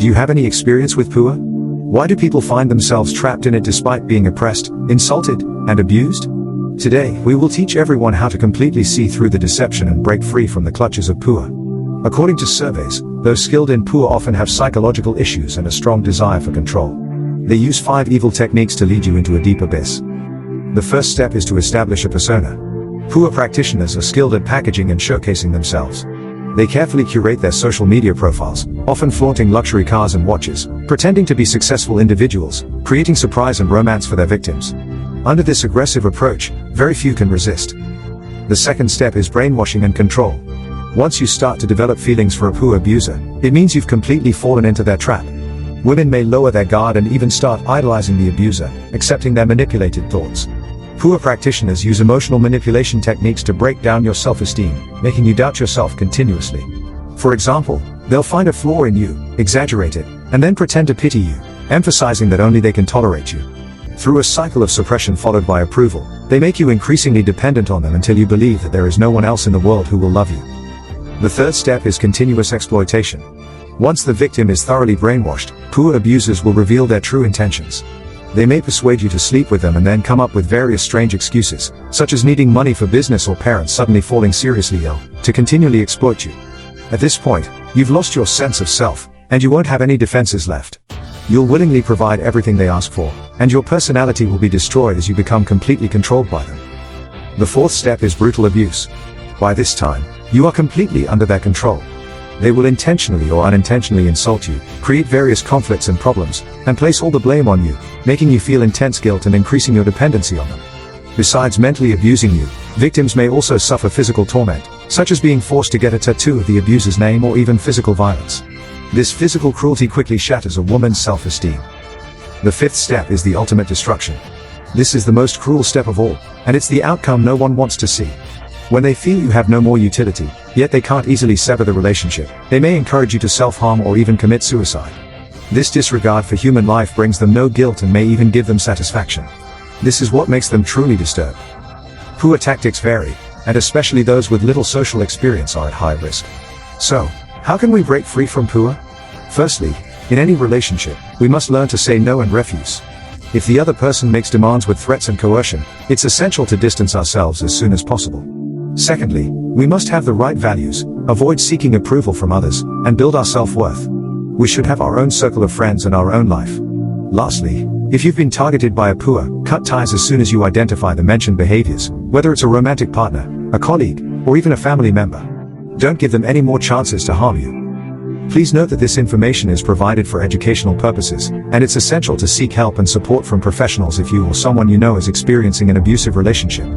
Do you have any experience with PUA? Why do people find themselves trapped in it despite being oppressed, insulted, and abused? Today, we will teach everyone how to completely see through the deception and break free from the clutches of PUA. According to surveys, those skilled in PUA often have psychological issues and a strong desire for control. They use 5 evil techniques to lead you into a deep abyss. The first step is to establish a persona. PUA practitioners are skilled at packaging and showcasing themselves. They carefully curate their social media profiles, often flaunting luxury cars and watches, pretending to be successful individuals, creating surprise and romance for their victims. Under this aggressive approach, very few can resist. The second step is brainwashing and control. Once you start to develop feelings for a PUA abuser, it means you've completely fallen into their trap. Women may lower their guard and even start idolizing the abuser, accepting their manipulated thoughts. PUA practitioners use emotional manipulation techniques to break down your self-esteem, making you doubt yourself continuously. For example, they'll find a flaw in you, exaggerate it, and then pretend to pity you, emphasizing that only they can tolerate you. Through a cycle of suppression followed by approval, they make you increasingly dependent on them until you believe that there is no one else in the world who will love you. The third step is continuous exploitation. Once the victim is thoroughly brainwashed, PUA abusers will reveal their true intentions. They may persuade you to sleep with them and then come up with various strange excuses, such as needing money for business or parents suddenly falling seriously ill, to continually exploit you. At this point, you've lost your sense of self, and you won't have any defenses left. You'll willingly provide everything they ask for, and your personality will be destroyed as you become completely controlled by them. The fourth step is brutal abuse. By this time, you are completely under their control. They will intentionally or unintentionally insult you, create various conflicts and problems, and place all the blame on you, making you feel intense guilt and increasing your dependency on them. Besides mentally abusing you, victims may also suffer physical torment, such as being forced to get a tattoo of the abuser's name or even physical violence. This physical cruelty quickly shatters a woman's self-esteem. The fifth step is the ultimate destruction. This is the most cruel step of all, and it's the outcome no one wants to see. When they feel you have no more utility, yet they can't easily sever the relationship, they may encourage you to self-harm or even commit suicide. This disregard for human life brings them no guilt and may even give them satisfaction. This is what makes them truly disturbed. PUA tactics vary, and especially those with little social experience are at high risk. So, how can we break free from PUA? Firstly, in any relationship, we must learn to say no and refuse. If the other person makes demands with threats and coercion, it's essential to distance ourselves as soon as possible. Secondly, we must have the right values, avoid seeking approval from others, and build our self-worth. We should have our own circle of friends and our own life. Lastly, if you've been targeted by a PUA, cut ties as soon as you identify the mentioned behaviors, whether it's a romantic partner, a colleague, or even a family member. Don't give them any more chances to harm you. Please note that this information is provided for educational purposes, and it's essential to seek help and support from professionals if you or someone you know is experiencing an abusive relationship.